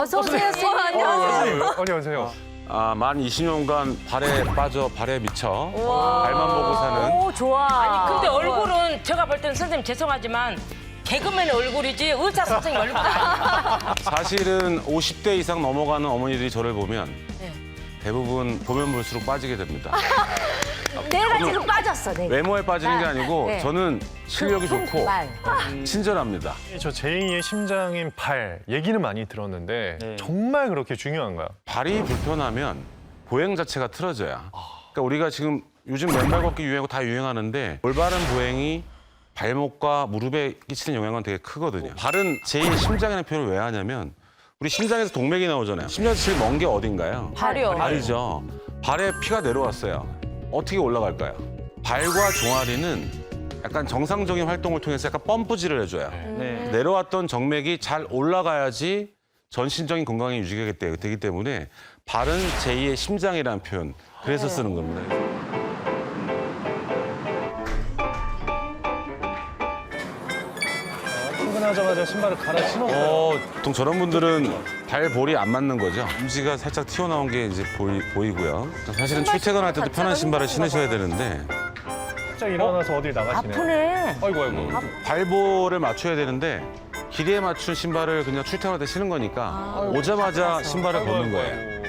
어서 오세요, 선생님. 안녕하세요. 안녕하세요. 만 20년간 발에 빠져 발에 미쳐 발만 보고 사는 오, 좋아. 아니 근데 얼굴은 제가 볼 때는 선생님 죄송하지만 개그맨의 얼굴이지 의사 선생님 얼굴이 아니에요. 사실은 50대 이상 넘어가는 어머니들이 저를 보면 대부분 보면 볼수록 빠지게 됩니다. 내가 지금 빠졌어, 내가. 외모에 빠지는 게 아니고 네. 저는 실력이 좋고 말. 친절합니다. 저 제2의 심장인 발 얘기는 많이 들었는데 정말 그렇게 중요한가요? 발이 불편하면 보행 자체가 틀어져요. 그러니까 우리가 지금 요즘 맨발 걷기 유행하고 다 유행하는데 올바른 보행이 발목과 무릎에 끼치는 영향은 되게 크거든요. 발은 제2의 심장이라는 표현을 왜 하냐면 우리 심장에서 동맥이 나오잖아요. 심장에서 제일 먼 게 어딘가요? 발이요. 발이죠. 발에 피가 내려왔어요. 어떻게 올라갈까요? 발과 종아리는 약간 정상적인 활동을 통해서 약간 펌프질을 해줘요. 내려왔던 정맥이 잘 올라가야지 전신적인 건강이 유지가 되기 때문에 발은 제2의 심장이라는 표현, 그래서 쓰는 겁니다. 출근하자마자 신발을 갈아 신었어요. 보통 저런 분들은 발볼이 안 맞는 거죠. 엄지가 살짝 튀어나온 게 이제 보이고요. 사실은 출퇴근할 때도 편한 신발을 신으셔야 되는데 갑자기 일어나서 어딜 나가시네요. 아프네. 아이고. 발볼을 맞춰야 되는데 길이에 맞춘 신발을 그냥 출퇴근할 때 신은 거니까 오자마자 신발을 벗는 거예요.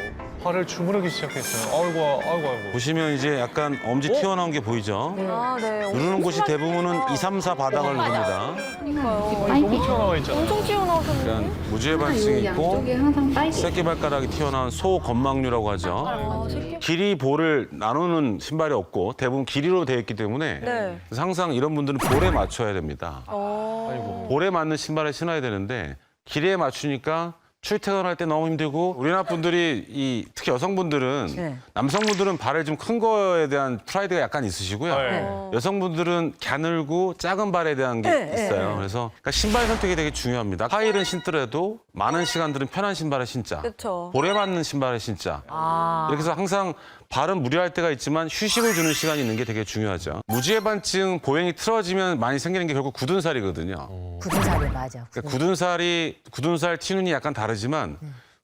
발을 주무르기 시작했어요. 아이고. 보시면 이제 약간 엄지 튀어나온 게 보이죠? 아, 네. 누르는 곳이 대부분은 2, 3, 4 바닥을 누릅니다. 너무 튀어나와 있잖아요. 엄청 튀어나오셨네. 그러니까 무지해반증이 있고 양쪽에 항상 빨개. 새끼발가락이 튀어나온 소건망류라고 하죠. 길이 볼을 나누는 신발이 없고 대부분 길이로 되어 있기 때문에 네. 그래서 항상 이런 분들은 볼에 맞춰야 됩니다. 아이고. 볼에 맞는 신발을 신어야 되는데 길이에 맞추니까 출퇴근할 때 너무 힘들고 우리나라 분들이 특히 여성분들은 네. 남성분들은 발을 좀 큰 거에 대한 프라이드가 약간 있으시고요. 네. 여성분들은 가늘고 작은 발에 대한 게 있어요. 그래서 그러니까 신발 선택이 되게 중요합니다. 하이힐은 신더라도 많은 시간들은 편한 신발을 신자. 그쵸. 볼에 맞는 신발을 신자. 이렇게 해서 항상 발은 무리할 때가 있지만 휴식을 주는 시간이 있는 게 되게 중요하죠. 무지해반증 보행이 틀어지면 많이 생기는 게 결국 굳은 살이거든요. 굳은 살이 맞아. 그러니까 굳은 살 티눈이 약간 다르지만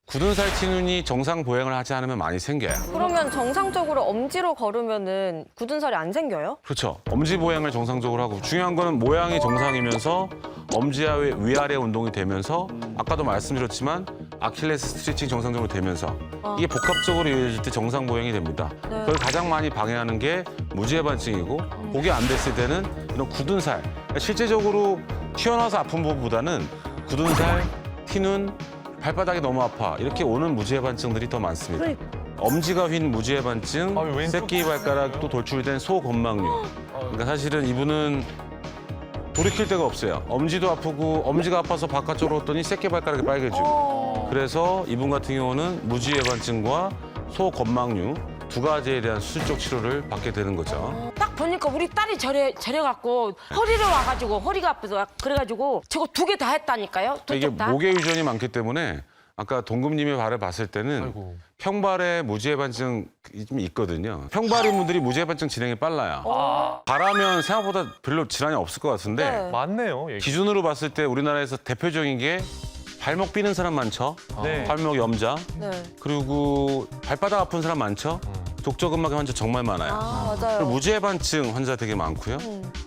굳은 살 티눈이 정상 보행을 하지 않으면 많이 생겨요. 그러면 정상적으로 엄지로 걸으면은 굳은 살이 안 생겨요? 그렇죠. 엄지 보행을 정상적으로 하고 중요한 거는 모양이 정상이면서 엄지와 위아래 운동이 되면서 아까도 말씀드렸지만 아킬레스 스트레칭 정상적으로 되면서 이게 복합적으로 이루어질 때 정상 보행이 됩니다. 그걸 가장 많이 방해하는 게 무지해반증이고 그게 안 됐을 때는 이런 굳은 살. 그러니까 실제적으로 튀어나와서 아픈 것보다는 굳은 살, 티눈, 발바닥이 너무 아파 이렇게 오는 무지해반증들이 더 많습니다. 엄지가 휜 무지해반증, 아유, 왼쪽 새끼발가락도 돌출된 소건망류. 그러니까 사실은 이분은 돌이킬 데가 없어요. 엄지도 아프고 엄지가 아파서 바깥쪽으로 했더니 새끼발가락이 빨개지고. 그래서 이분 같은 경우는 무지해반증과 소건망류 두 가지에 대한 수술적 치료를 받게 되는 거죠. 딱 보니까 우리 딸이 저래갖고 허리를 와가지고 허리가 아파서 그래가지고 저거 두 개 다 했다니까요. 두 이게 쪽 다. 목에 유전이 많기 때문에 아까 동금님의 발을 봤을 때는 아이고. 평발에 무지해반증이 좀 있거든요. 평발인 분들이 무지해반증 진행이 빨라요. 발하면 생각보다 별로 질환이 없을 것 같은데 네. 맞네요. 얘기. 기준으로 봤을 때 우리나라에서 대표적인 게 발목 삐는 사람 많죠. 네. 발목 염자. 네. 그리고 발바닥 아픈 사람 많죠. 족저근막의 환자 정말 많아요. 아, 그리고 맞아요. 무지해반증 환자 되게 많고요.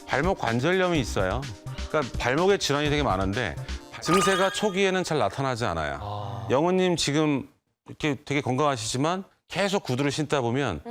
발목 관절염이 있어요. 그러니까 발목에 질환이 되게 많은데 증세가 초기에는 잘 나타나지 않아요. 영은님 지금 이렇게 되게 건강하시지만 계속 구두를 신다 보면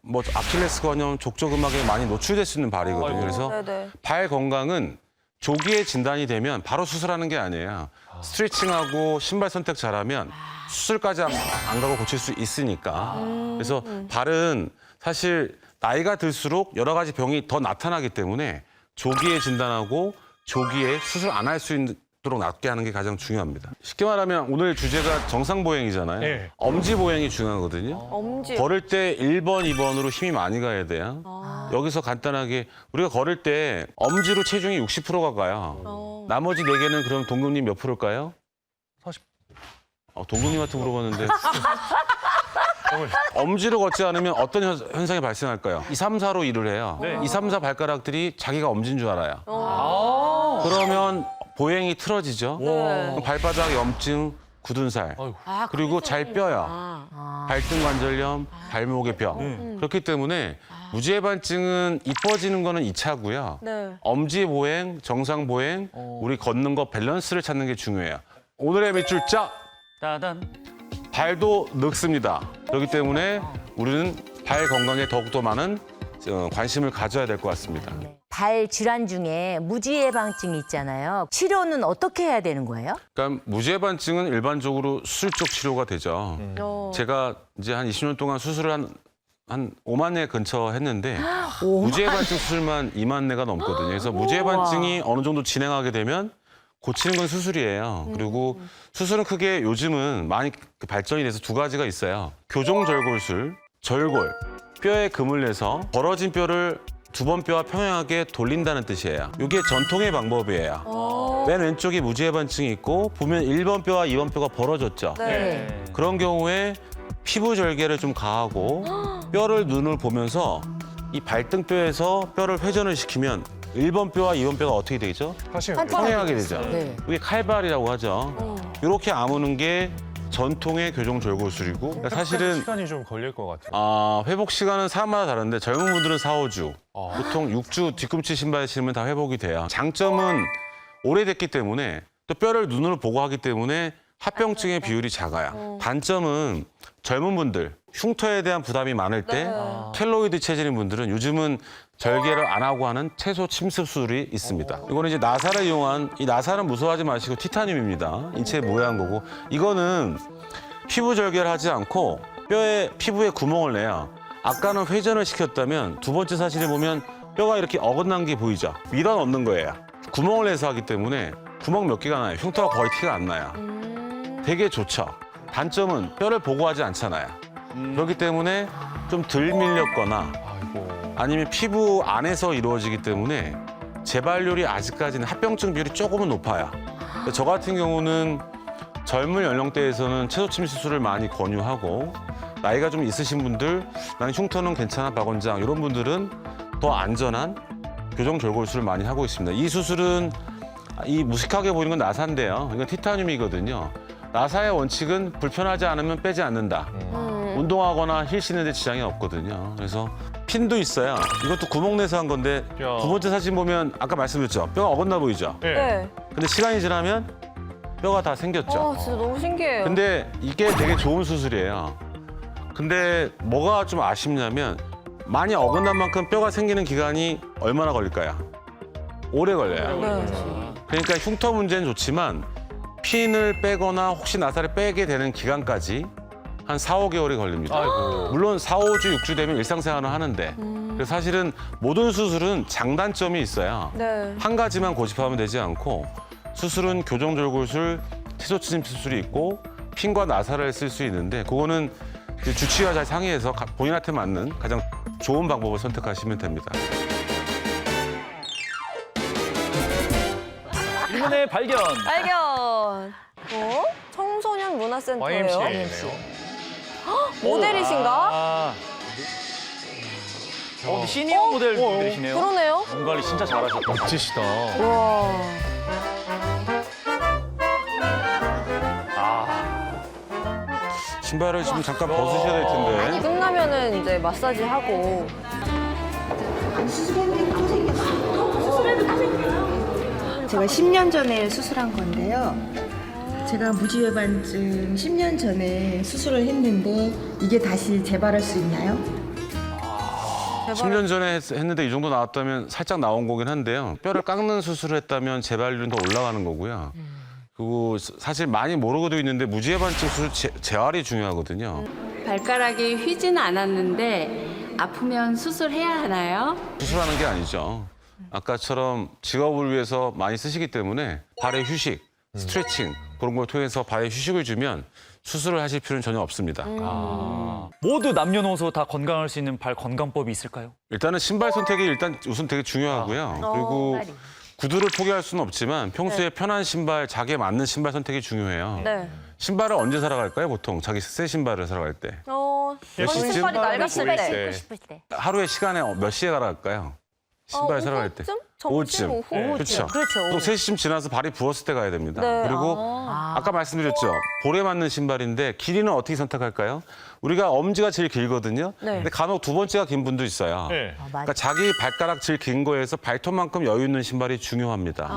뭐 아킬레스건염, 족저근막에 많이 노출될 수 있는 발이거든요. 그래서 네네. 발 건강은 조기에 진단이 되면 바로 수술하는 게 아니에요. 스트레칭하고 신발 선택 잘하면 수술까지 안 가고 고칠 수 있으니까. 그래서 발은 사실 나이가 들수록 여러 가지 병이 더 나타나기 때문에 조기에 진단하고 조기에 수술 안 할 수 있도록 낫게 하는 게 가장 중요합니다. 쉽게 말하면 오늘 주제가 정상 보행이잖아요. 네. 엄지 보행이 중요하거든요. 엄지. 걸을 때 1번, 2번으로 힘이 많이 가야 돼요. 여기서 간단하게 우리가 걸을 때 엄지로 체중이 60%가 가요. 나머지 4개는 그럼 동금님 몇 프로일까요? 40. 동금님한테 물어봤는데. 엄지로 걷지 않으면 어떤 현상이 발생할까요? 2, 3, 4로 일을 해요. 네. 2, 3, 4 발가락들이 자기가 엄지인 줄 알아요. 아. 그러면 보행이 틀어지죠. 네. 그럼 발바닥 염증, 굳은 살, 아이고. 그리고 잘 뼈요. 발등 관절염, 발목의 뼈. 그렇기 때문에 무지해반증은 이뻐지는 거는 2차고요. 네. 엄지 보행, 정상 보행, 우리 걷는 거 밸런스를 찾는 게 중요해요. 오늘의 밑줄 짝! 따단. 발도 늙습니다. 그렇기 때문에 우리는 발 건강에 더욱더 많은 관심을 가져야 될 것 같습니다. 발 질환 중에 무지해방증이 있잖아요. 치료는 어떻게 해야 되는 거예요? 그러니까 무지해반증은 일반적으로 수술 쪽 치료가 되죠. 제가 이제 한 20년 동안 수술을 한 5만 회 근처 했는데 무지해반증 수술만 2만 회가 넘거든요. 그래서 무지해반증이 어느 정도 진행하게 되면 고치는 건 수술이에요. 그리고 수술은 크게 요즘은 많이 발전이 돼서 두 가지가 있어요. 교종절골술, 절골, 뼈에 금을 내서 벌어진 뼈를 두 번 뼈와 평행하게 돌린다는 뜻이에요. 이게 전통의 방법이에요. 맨 왼쪽에 무지해반증이 있고 보면 1번 뼈와 2번 뼈가 벌어졌죠. 네. 그런 경우에 피부 절개를 좀 가하고 뼈를 눈을 보면서 이 발등뼈에서 뼈를 회전을 시키면 1번 뼈와 2번 뼈가 어떻게 되죠? 사실 평행하게 되죠. 네. 이게 칼발이라고 하죠. 이렇게 아무는 게 전통의 교종절골술이고 그러니까 사실은 시간이 좀 걸릴 것 같아요. 회복 시간은 사람마다 다른데 젊은 분들은 4, 5주, 보통 6주 뒤꿈치 신발 신으면 다 회복이 돼요. 장점은 오래됐기 때문에 또 뼈를 눈으로 보고 하기 때문에 합병증의 비율이 작아요. 단점은 젊은 분들, 흉터에 대한 부담이 많을 때 켈로이드 체질인 분들은 요즘은 절개를 안 하고 하는 채소 침습술이 있습니다. 이거는 이제 나사를 이용한, 이 나사는 무서워하지 마시고 티타늄입니다. 인체에 모여한 거고 이거는 피부 절개를 하지 않고 뼈에 피부에 구멍을 내요. 아까는 회전을 시켰다면 두 번째 사진을 보면 뼈가 이렇게 어긋난 게 보이죠? 밀어 넣는 거예요. 구멍을 내서 하기 때문에 구멍 몇 개가 나요. 흉터가 거의 티가 안 나요. 되게 좋죠. 단점은 뼈를 보고 하지 않잖아요. 그렇기 때문에 좀 덜 밀렸거나 아니면 피부 안에서 이루어지기 때문에 재발률이 아직까지는 합병증 비율이 조금은 높아요. 저 같은 경우는 젊은 연령대에서는 채소 침실 수술을 많이 권유하고 나이가 좀 있으신 분들 나는 흉터는 괜찮아 박 원장 이런 분들은 더 안전한 교정절골술을 많이 하고 있습니다. 이 수술은 이 무식하게 보이는 건 나사인데요. 이건 티타늄이거든요. 나사의 원칙은 불편하지 않으면 빼지 않는다. 운동하거나 힐 신는 데 지장이 없거든요. 그래서 핀도 있어요. 이것도 구멍 내서 한 건데 야. 두 번째 사진 보면 아까 말씀드렸죠. 뼈가 어긋나 보이죠. 네. 근데 시간이 지나면 뼈가 다 생겼죠. 진짜 너무 신기해요. 근데 이게 되게 좋은 수술이에요. 근데 뭐가 좀 아쉽냐면 많이 어긋난 만큼 뼈가 생기는 기간이 얼마나 걸릴까요? 오래 걸려요. 네. 그러니까 흉터 문제는 좋지만 핀을 빼거나 혹시 나사를 빼게 되는 기간까지 한 4, 5개월이 걸립니다. 아이고. 물론 4, 5주, 6주 되면 일상생활은 하는데 그래서 사실은 모든 수술은 장단점이 있어요. 네. 한 가지만 고집하면 되지 않고 수술은 교정절골술, 채소침 수술이 있고 핀과 나사를 쓸 수 있는데 그거는 주치의와 잘 상의해서 본인한테 맞는 가장 좋은 방법을 선택하시면 됩니다. 일본의 발견. 발견. 청소년 문화센터예요. YMCA네요. 모델이신가? 아. 시니어 모델 분들이시네요. 그러네요. 몸 관리 진짜 잘하셨다. 멋지시다. 와. 신발을 지금 잠깐 벗으셔야 될 텐데. 끝나면은 이제 마사지 하고. 제가 10년 전에 수술한 건데요. 제가 무지외반증 10년 전에 수술을 했는데 이게 다시 재발할 수 있나요? 10년 전에 했는데 이 정도 나왔다면 살짝 나온 거긴 한데요. 뼈를 깎는 수술을 했다면 재발률은 더 올라가는 거고요. 그리고 사실 많이 모르고도 있는데 무지해반증 수술 재활이 중요하거든요. 발가락이 휘지는 않았는데 아프면 수술해야 하나요? 수술하는 게 아니죠. 아까처럼 직업을 위해서 많이 쓰시기 때문에 발의 휴식, 스트레칭 그런 걸 통해서 발에 휴식을 주면 수술을 하실 필요는 전혀 없습니다. 모두 남녀노소 다 건강할 수 있는 발 건강법이 있을까요? 일단은 신발 선택이 일단 우선 되게 중요하고요. 그리고 구두를 포기할 수는 없지만 평소에 편한 신발, 자기에 맞는 신발 선택이 중요해요. 네. 신발을 언제 사러 갈까요? 보통 자기 새 신발을 사러 갈 때. 전 시즌? 신발이 낡았을 신발 때. 신고 싶을 때. 하루에 시간에 몇 시에 가러 갈까요? 신발 사러 갈 때. 오후쯤? 점심, 오후? 그렇죠. 그렇죠. 또 3시쯤 지나서 발이 부었을 때 가야 됩니다. 네. 그리고 아까 말씀드렸죠. 볼에 맞는 신발인데 길이는 어떻게 선택할까요? 우리가 엄지가 제일 길거든요. 네. 근데 간혹 두 번째가 긴 분도 있어요. 네. 그러니까 자기 발가락 제일 긴 거에서 발톱만큼 여유 있는 신발이 중요합니다.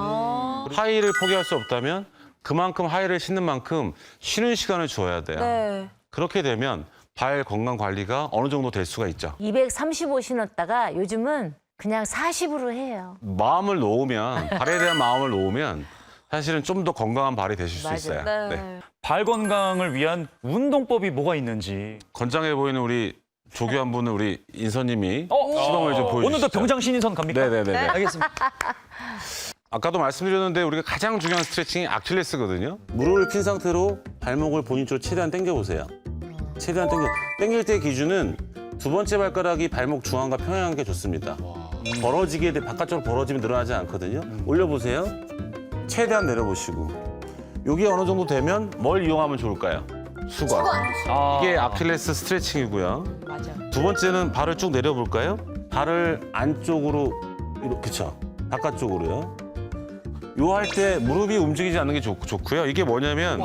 하이를 포기할 수 없다면 그만큼 하이를 신는 만큼 쉬는 시간을 줘야 돼요. 네. 그렇게 되면 발 건강 관리가 어느 정도 될 수가 있죠. 235 신었다가 요즘은 그냥 40으로 해요. 마음을 놓으면 발에 대한 마음을 놓으면 사실은 좀 더 건강한 발이 되실 수 맞아요. 있어요. 네. 네. 발 건강을 위한 운동법이 뭐가 있는지. 건장해 보이는 우리 조교한 분은 우리 인선님이 시범을 좀 보여주시죠. 오늘도 병장 신인선 갑니까? 네네네. 알겠습니다. 아까도 말씀드렸는데 우리가 가장 중요한 스트레칭이 아킬레스거든요. 무릎을 핀 상태로 발목을 본인 쪽으로 최대한 당겨보세요. 최대한 당길 때 기준은 두 번째 발가락이 발목 중앙과 평행한 게 좋습니다. 벌어지게 돼 바깥쪽으로 벌어지면 늘어나지 않거든요. 올려보세요. 최대한 내려보시고. 이게 어느 정도 되면 뭘 이용하면 좋을까요? 수건. 이게 아킬레스 스트레칭이고요. 맞아. 두 번째는 발을 쭉 내려볼까요? 발을 안쪽으로 이렇게 그쵸? 바깥쪽으로요. 요 할 때 무릎이 움직이지 않는 게 좋고요. 이게 뭐냐면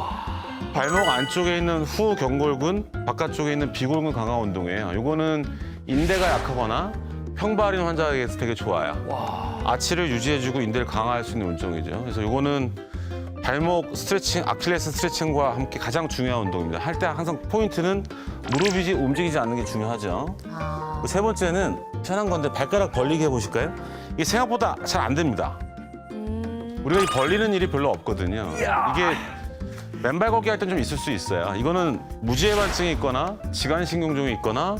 발목 안쪽에 있는 후경골근, 바깥쪽에 있는 비골근 강화 운동이에요. 요거는 인대가 약하거나 평발인 환자에게 되게 좋아요. 아치를 유지해주고 인대를 강화할 수 있는 운동이죠. 그래서 요거는 발목 스트레칭, 아킬레스 스트레칭과 함께 가장 중요한 운동입니다. 할 때 항상 포인트는 무릎이 움직이지 않는 게 중요하죠. 세 번째는 편한 건데 발가락 벌리게 해보실까요? 이게 생각보다 잘 안 됩니다. 우리가 이 벌리는 일이 별로 없거든요. 이게 맨발 걷기 할 땐 좀 있을 수 있어요. 이거는 무지해반증이 있거나 지간신경종이 있거나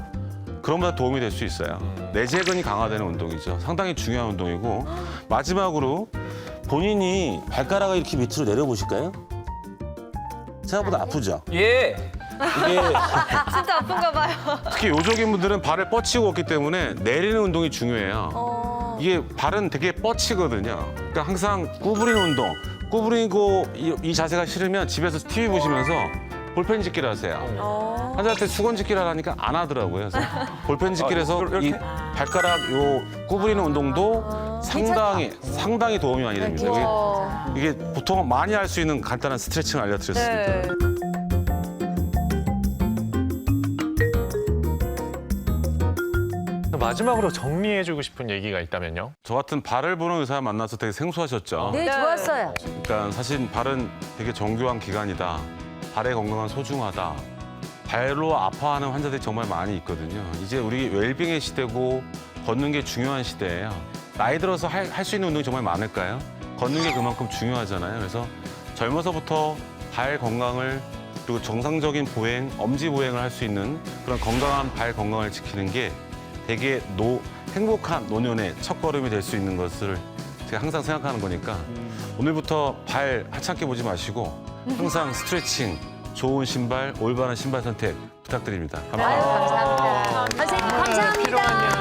그런 것보다 도움이 될 수 있어요. 내재근이 강화되는 운동이죠. 상당히 중요한 운동이고 마지막으로 본인이 발가락을 이렇게 밑으로 내려보실까요? 생각보다 아프죠? 예. 이게 진짜 아픈가 봐요. 특히 요족인 분들은 발을 뻗치고 걷기 때문에 내리는 운동이 중요해요. 이게 발은 되게 뻗치거든요. 그러니까 항상 구부리는 운동. 구부리고 이 자세가 싫으면 집에서 TV 보시면서 볼펜 짓기를 하세요. 환자한테 수건 짓기를 하라니까 안 하더라고요. 그래서 볼펜 짓기를 해서 이 발가락 요 구부리는 운동도 상당히 도움이 많이 됩니다. 이게 보통 많이 할 수 있는 간단한 스트레칭을 알려드렸습니다. 네. 마지막으로 정리해주고 싶은 얘기가 있다면요? 저 같은 발을 보는 의사 만나서 되게 생소하셨죠? 네, 좋았어요. 그러니까 사실 발은 되게 정교한 기관이다. 발의 건강은 소중하다. 발로 아파하는 환자들이 정말 많이 있거든요. 이제 우리 웰빙의 시대고 걷는 게 중요한 시대예요. 나이 들어서 할 수 있는 운동이 정말 많을까요? 걷는 게 그만큼 중요하잖아요. 그래서 젊어서부터 발 건강을 그리고 정상적인 보행, 엄지 보행을 할 수 있는 그런 건강한 발 건강을 지키는 게 되게 행복한 노년의 첫걸음이 될 수 있는 것을 제가 항상 생각하는 거니까 오늘부터 발 하찮게 보지 마시고 항상 스트레칭, 좋은 신발, 올바른 신발 선택 부탁드립니다. 감사합니다. 감사합니다. 선생님 감사합니다.